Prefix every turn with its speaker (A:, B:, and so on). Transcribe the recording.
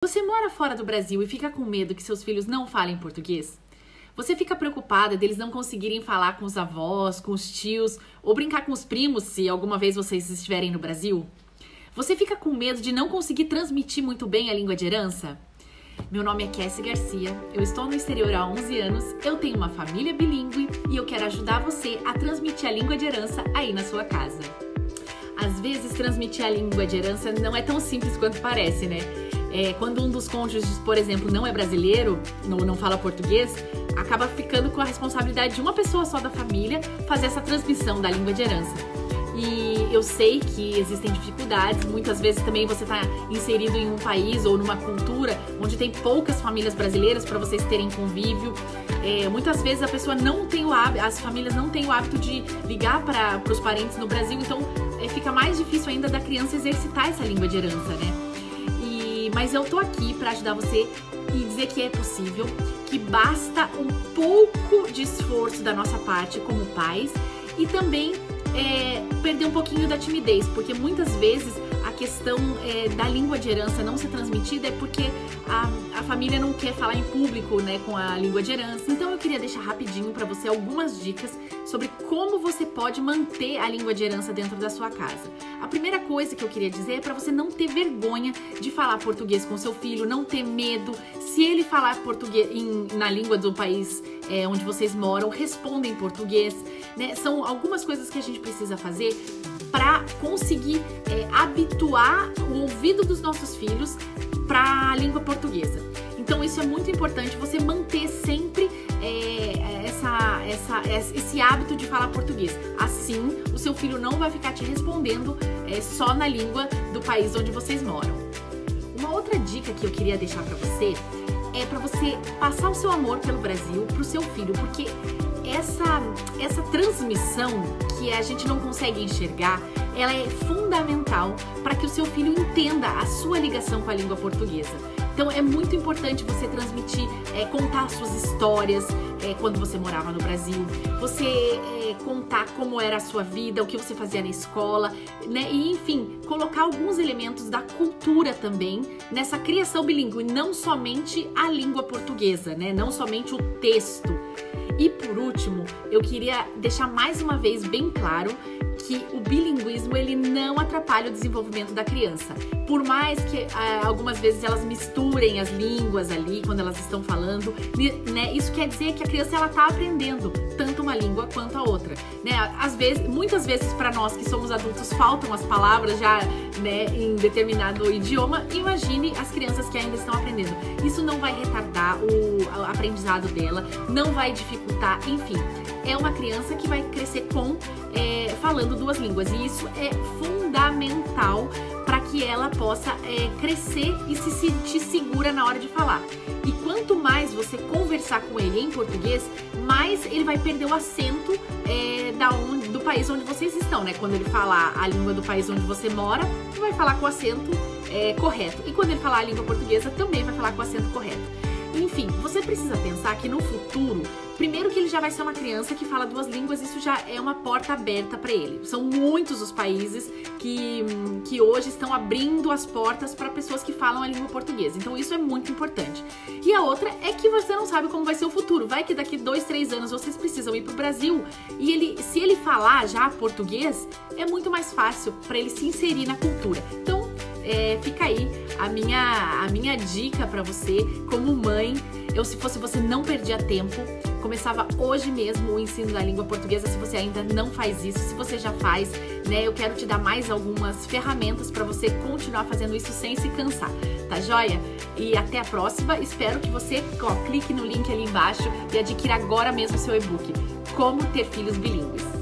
A: Você mora fora do Brasil e fica com medo que seus filhos não falem português? Você fica preocupada deles não conseguirem falar com os avós, com os tios ou brincar com os primos se alguma vez vocês estiverem no Brasil? Você fica com medo de não conseguir transmitir muito bem a língua de herança? Meu nome é Kessie Garcia, eu estou no exterior há 11 anos, eu tenho uma família bilíngue e eu quero ajudar você a transmitir a língua de herança aí na sua casa. Às vezes, transmitir a língua de herança não é tão simples quanto parece, né? Quando um dos cônjuges, por exemplo, não é brasileiro, não fala português, acaba ficando com a responsabilidade de uma pessoa só da família fazer essa transmissão da língua de herança. E eu sei que existem dificuldades, muitas vezes também você está inserido em um país ou numa cultura onde tem poucas famílias brasileiras para vocês terem convívio. Muitas vezes a pessoa não tem o hábito, as famílias não têm o hábito de ligar para os parentes no Brasil, então fica mais difícil ainda da criança exercitar essa língua de herança, né? Mas eu tô aqui para ajudar você e dizer que é possível, que basta um pouco de esforço da nossa parte como pais e também perder um pouquinho da timidez, porque muitas vezes a questão da língua de herança não ser transmitida é porque a família não quer falar em público, né, com a língua de herança. Então eu queria deixar rapidinho para você algumas dicas sobre como você pode manter a língua de herança dentro da sua casa. A primeira coisa que eu queria dizer é para você não ter vergonha de falar português com seu filho, não ter medo. Se ele falar português na língua do país onde vocês moram, responda em português, né? São algumas coisas que a gente precisa fazer para conseguir habituar o ouvido dos nossos filhos para a língua portuguesa. Então isso é muito importante, você manter sempre esse hábito de falar português. Assim, o seu filho não vai ficar te respondendo só na língua do país onde vocês moram. Uma outra dica que eu queria deixar para você é para você passar o seu amor pelo Brasil para o seu filho, porque essa transmissão que a gente não consegue enxergar, ela é fundamental para que o seu filho entenda a sua ligação com a língua portuguesa. Então é muito importante você transmitir, contar as suas histórias quando você morava no Brasil, você contar como era a sua vida, o que você fazia na escola, né? E enfim, colocar alguns elementos da cultura também nessa criação bilíngue, não somente a língua portuguesa, né? Não somente o texto. E por último, eu queria deixar mais uma vez bem claro que o bilinguismo ele não atrapalha o desenvolvimento da criança. Por mais que algumas vezes elas misturem as línguas ali quando elas estão falando, né? Isso quer dizer que a criança ela tá aprendendo tanto uma língua quanto a outra, né? Muitas vezes para nós que somos adultos faltam as palavras já, né, em determinado idioma. Imagine as crianças que ainda estão aprendendo. Isso não vai retardar o aprendizado dela, não vai dificultar, enfim. É uma criança que vai crescer falando duas línguas e isso é fundamental para que ela possa crescer e se sentir segura na hora de falar. E quanto mais você conversar com ele em português, mais ele vai perder o acento do país onde vocês estão, né? Quando ele falar a língua do país onde você mora, ele vai falar com o acento correto. E quando ele falar a língua portuguesa, também vai falar com o acento correto. Enfim, você precisa pensar que no futuro, primeiro que ele já vai ser uma criança que fala duas línguas, isso já é uma porta aberta para ele. São muitos os países que hoje estão abrindo as portas para pessoas que falam a língua portuguesa. Então isso é muito importante. E a outra é que você não sabe como vai ser o futuro. Vai que daqui 2, 3 anos vocês precisam ir para o Brasil e se ele falar já português, é muito mais fácil para ele se inserir na cultura. Então, fica aí a minha dica para você como mãe. Se fosse você, não perdia tempo, começava hoje mesmo o ensino da língua portuguesa. Se você ainda não faz isso, se você já faz, né, eu quero te dar mais algumas ferramentas para você continuar fazendo isso sem se cansar, tá joia? E até a próxima, espero que você clique no link ali embaixo e adquira agora mesmo o seu e-book Como Ter Filhos Bilíngues.